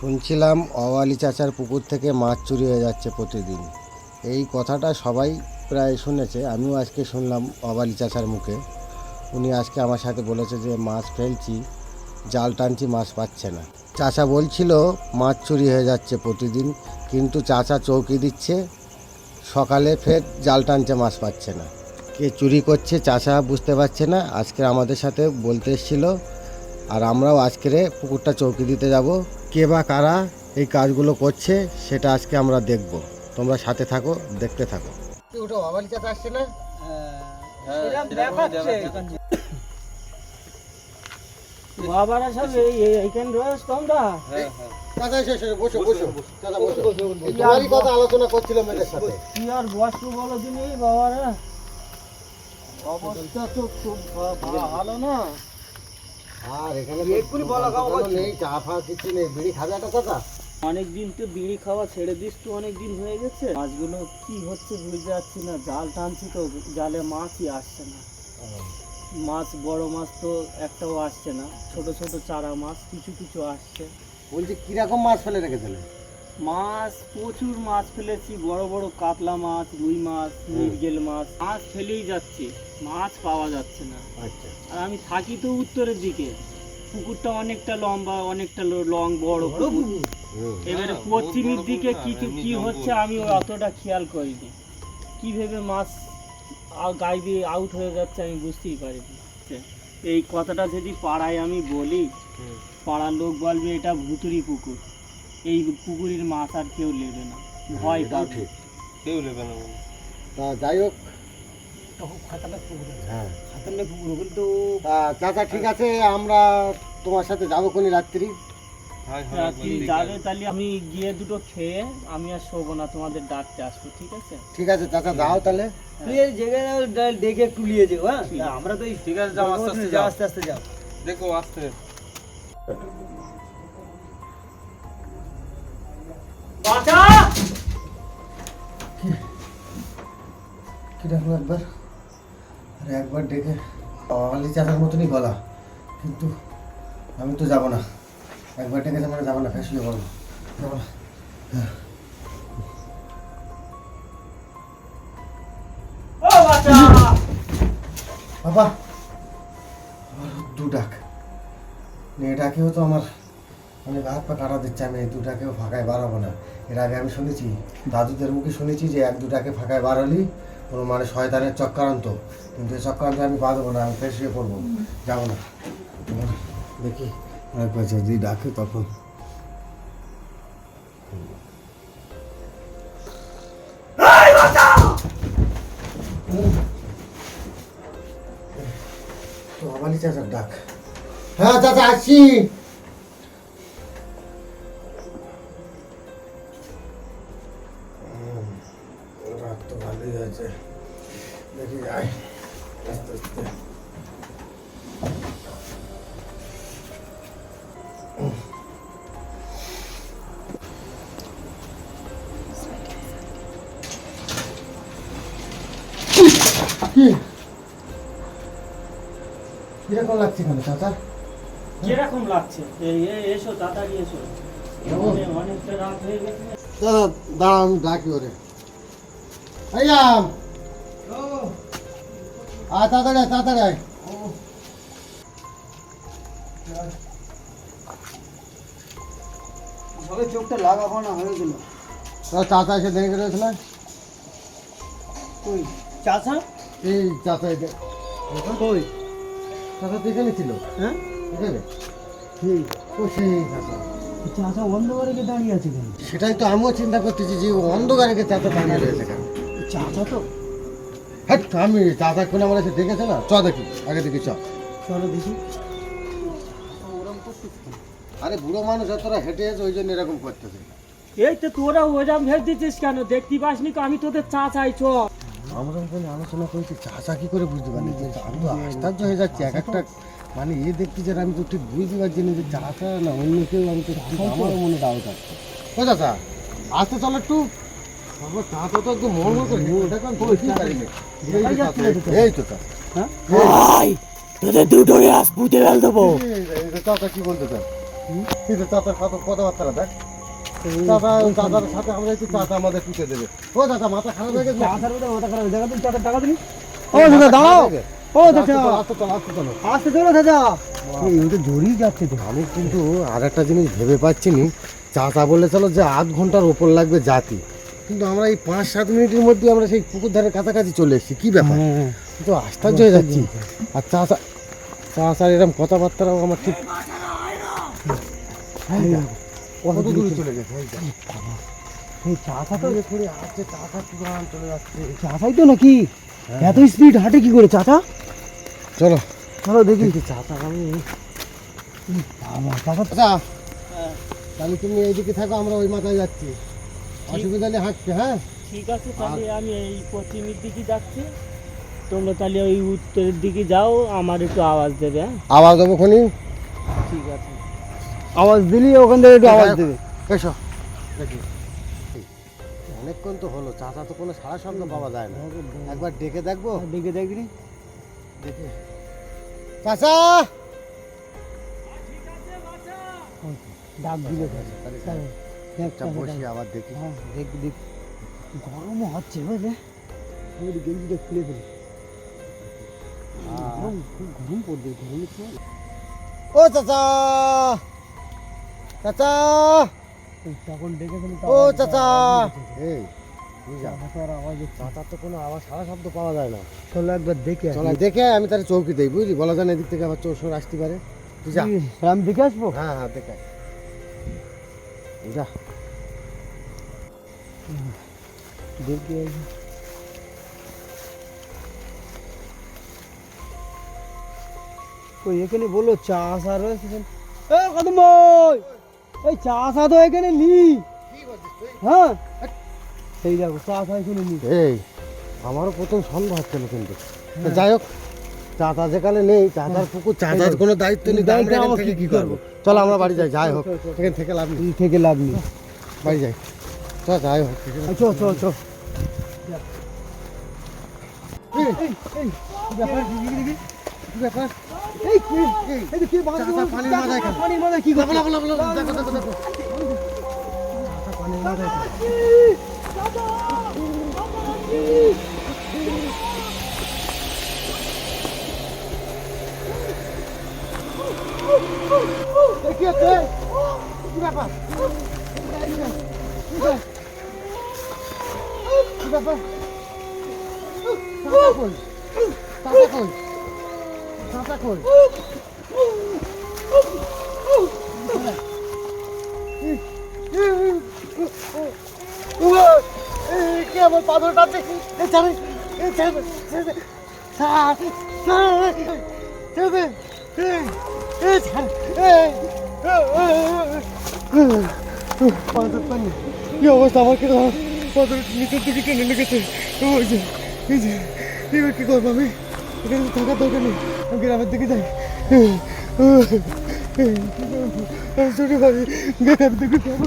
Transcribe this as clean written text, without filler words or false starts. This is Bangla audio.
শুনছিলাম অওয়ালি চাচার পুকুর থেকে মাছ চুরি হয়ে যাচ্ছে প্রতিদিন। এই কথাটা সবাই প্রায় শুনেছে, আমিও আজকে শুনলাম অওয়ালি চাচার মুখে। উনি আজকে আমার সাথে বলেছে যে মাছ ফেলছি, জাল টানছি, মাছ পাচ্ছে না। চাচা বলছিল মাছ চুরি হয়ে যাচ্ছে প্রতিদিন, কিন্তু চাচা চৌকি দিচ্ছে, সকালে ফের জাল টানছে, মাছ পাচ্ছে না। কে চুরি করছে চাচা বুঝতে পারছে না, আজকে আমাদের সাথে বলতে এসেছিলো। আর আমরাও আজকের পুকুরটা চৌকি দিতে যাব। কে বা কারা এই কাজগুলো করছে সেটা আজকে আমরা দেখব। তোমরা সাথে থাকো, দেখতে থাকো। ওটা অওয়ালি চাচা আসছে না? বাবারা সব এইখানে রয়েছ তোমরা? চাচা এসে বসো বসো, চাচা বসো। তোমারই কথা আলোচনা করছিলাম এদের সাথে। কি আর বসবো বলো দিনই বাবারা, অবস্থা তো খুব ভালো না। আর এখানে নেই, চা ফা কিছু নেই। বিড়ি খাবে একটা চাচা? অনেকদিন তো বিড়ি খাওয়া ছেড়ে দিস, তো অনেকদিন হয়ে গেছে। মাছগুলো কি হচ্ছে বুঝতে পারছি না, জাল টানছি তো জালে মাছই আসছে না। মাছ বড় মাছ তো একটাও আসছে না, ছোট ছোট চারা মাছ কিছু কিছু আসছে। বলছি কিরকম মাছ ফেলে রেখেছিলে? মাছ প্রচুর মাছ ফেলেছি, বড় বড় কাতলা মাছ, রুই মাছ, মৃগেল মাছ। মাছ ফেলেই যাচ্ছে, মাছ পাওয়া যাচ্ছে না। আচ্ছা। আর আমি থাকি তো উত্তরের দিকে, পুকুরটা অনেকটা লম্বা, অনেকটা লং বড় পুকুর। এবারে পশ্চিমের দিকে কিছু কি হচ্ছে আমি অতটা খেয়াল করিনি। কি ভেবে মাছ গাইবে আউট হয়ে যাচ্ছে আমি বুঝতেই পারিনি। এই কথাটা যদি পাড়ায় আমি বলি, পাড়ার লোক বলবে এটা ভুতুড়ি পুকুর, এই পুকুরের মাছ আর কেউ নেবে না, ভয় পাবে, কেউ নেবে না। তা যাই হোক, হ্যাঁ চাচা ঠিক আছে, আমরা তোমার সাথে যাবো কোনি রাত্রি। যাবে তাহলে আমি গিয়ে দুটো খেয়ে আমি আর শোবো না, তোমাদের ডাকতে আসবো। ঠিক আছে? ঠিক আছে চাচা, যাও তাহলে। দেখে একটু নিয়ে যাও। হ্যাঁ আমরা তো ঠিক আছে, যাও আস্তে আস্তে, যাও আস্তে আস্তে যাও, দেখো আস্তে। বাঁচা কি ডাকলো একবার? আরে একবার ডেকে অওয়ালি চাচার মতনই গলা, কিন্তু আমি তো যাবো না। একবার ডেকেছে মানে যাবো না, ফেসিয়ে বলবো যাবো না। বাবা আমার দু ডাক নিয়ে ডাকেও তো আমার অনেক হাত পা কাটা দিচ্ছে। আমি এই দুটাকেও ফাঁকায় বাড়াবো না। এর আগে আমি শুনেছি, দাদুদের মুখে শুনেছি যে এক দুটাকে ফাঁকায় বাড়ালি কোনো মানে শয়তানের চক্রান্ত, কিন্তু এই চক্রান্ত আমি বাঁধবো না, আমি ফেসিয়ে পড়বো, যাবো না। দেখি একবার যদি ডাকে তখন। তো অওয়ালি চাচার ডাক। হ্যাঁ চাচা আসছি। রাত তো ভালোই হয়েছে, দেখি যাই আস্তে আস্তে। কিরকম লাগছে কেন চাচা? কিরকম লাগছে? এসো তাড়াতাড়ি এসো, অনেকটা রাত হয়ে গেছে। দাদা দাঁড়া, আমি ডাকি ওরে। তাড়াতাড়ি তাড়াতাড়ি আয়। সবাই চোখটা লাগাবো না হয়ে গেল। চাচা এসে দেখে রয়েছে না? ওই চাচা, এই চাচা কই চাচা তো এখানে ছিল। হ্যাঁ এখানে ঠিক ও সেই চাচা। চাচা অন্ধকারে গিয়ে দাঁড়িয়ে আছে কেন? সেটাই তো আমিও চিন্তা করতেছি যে অন্ধকারে চাচা দাঁড়িয়ে রয়েছে কেন। চাচা তো হ্যাঁ, আমি চাচা কোন আমার এসে দেখেছে না। চ দেখি, আগে দেখি চ। চলো দেখি। আরে বুড়ো মানুষ তোরা হেঁটে এসে ওই জন্য এরকম করতেছে। এই তো তোরা ওরকম ভেবতেছিস কেন? দেখতে পাসনি তো আমি তোদের চাচাই। চ আমরা ওখানে আলোচনা করেছি, চাচা কি করে বুঝতে পারি? আমি তো আশ্চর্য হয়ে যাচ্ছি এক একটা, মানে এ দেখছি যে আমি তো ঠিক বুঝতে পারছি না যে চাচা না অন্য কেউ। আমি তো ঠিক আমারও মনে ডাউট আছে। ও চাচা আসতে চলো একটু। চাচা তো একদম মন মতো এই তো চাচা। হ্যাঁ তোদের দুটোই আজ পুঁতে ফেল দেবো। চাচা কি বলতে চান? কিন্তু চাচার কত কথাবার্তা দেখ, চাচা চাচার সাথে আমরা একটু চাচা আমাদের টুকে দেবে। ও চাচা মাথা খারাপ হয়ে গেছে, মাথার মধ্যে মাথা খারাপ দেখা তুমি চাচার টাকা দিনি ও দাদা দাঁড়াও, ও আস্তে চাচা চলো, আস্তে চলো, আস্তে চলো। আসতে চলো দাদা, এই তো জড়িয়ে যাচ্ছে তো। আমি কিন্তু আর একটা জিনিস ভেবে পাচ্ছি নি, চাচা বলেছিল যে 8 ঘন্টার ওপর লাগবে জাতি, কিন্তু আমরা এই 5-7 মিনিটের মধ্যে আমরা সেই পুকুর ধারের কাছাকাছি চলে এসেছি। কি ব্যাপার, হ্যাঁ তো আশ্চর্য হয়ে যাচ্ছি। আর চাচার এরকম কথাবার্তাও আমার ঠিক কত দূরে চলে গেছে। এই চাচা তো ঘুরে আসছে, চাচা পুরান চলে যাচ্ছে। চাচাই তো নাকি এত স্পিড হাঁটে কি করে চাচা? চলো চলো দেখি। চাচা আমি বাবা, চাচা চাচা তাহলে তুমি এইদিকে থাকো, আমরা ওই মাথায় যাচ্ছি, অসুবিধা নেই হাঁটতে। হ্যাঁ ঠিক আছে, তাহলে আমি এই পশ্চিমের দিকে যাচ্ছি, তোমরা তাহলে ওই উত্তরের দিকে যাও, আমার একটু আওয়াজ দেবে। হ্যাঁ আওয়াজ দেবো খনি। ঠিক আছে। আওয়াজ দিলি ওখান থেকে একটু আওয়াজ দেবে। এসো দেখি, অনেকক্ষণ তো হলো, চাচা তো কোনো সারা শব্দ পাওয়া যায় না। একবার ডেকে দেখবো, দেখে দেখবি দেখে। চাচা ডাক দিলে একটা বসি আবার দেখি। হ্যাঁ দেখ দেখ, গরমও হচ্ছে বুঝলে, আমি একটু গেঞ্জিটা খুলে ফেলি। গরম, খুব গরম পড়বে গরমের সময়। ও চাচা, চাচা, তখন ডেকে ফেলি। ও চাচা। এই তুই যা, চাচার আওয়াজ হচ্ছে। চাচার তো কোনো আওয়াজ সারা শব্দ পাওয়া যায় না। চলো একবার দেখে আসি। চল দেখে আয়, আমি তাহলে চৌকি দেই, বুঝলি, বলা যায় না এদিক থেকে আবার চোর সোর আসতে পারে। তুই যা। আমি দেখে আসবো। হ্যাঁ হ্যাঁ দেখে আয়। যা। দেখে আসি। ওই এখানে বললো চাষা রয়েছে। এ কদম ভাই, এই চাষা তো এখানে নি। হ্যাঁ সেই দেখো চাষা এখানে নি। এই আমারও প্রথম সন্দেহ হচ্ছিল, কিন্তু তো যাই হোক, চাচা যেখানে নেই, চাচার পুকুর, চাচার কোনো দায়িত্ব নেই, দায়িত্ব আমরা এখান আমার থেকে কি কি করবো? চল আমরা বাড়ি যাই, যাই হোক, এখান থেকে লাভ নেই, এই থেকে লাভ নেই। বাড়ি যাই। চল যাই হোক। চল চল চল। এই এই এই কি ব্যাপার? কি ব্যাপার? এই কি এই যে কি বাঁধা? চাচা পানির মাথায় কেন? পানির মাথায় কি করছে? দেখো দেখো দেখো দেখো। চাচা পানির মাথায় কেন? এই কি হচ্ছে? কি ব্যাপার? কি ব্যাপার? চাচা কই? চাচা কই? চাচা কই? কি আমার পাথর টানছে? এই ছাড়ে, এই ছেড়ে, ছেড়ে দে। ছাড়, ছাড়, ছেড়ে দে। এই ছাড়, পাথর টানি। কি অবস্থা আমার, কি পাথর নিচের দিকে টেনে লেগেছে। ওই যে, এই যে, এবার কি করবো আমি? এখানে তো থাকার দরকার নেই, আমি গ্রামের দিকে যাই। আমি ছুটি পারি, গ্রামের দিকে যাবো।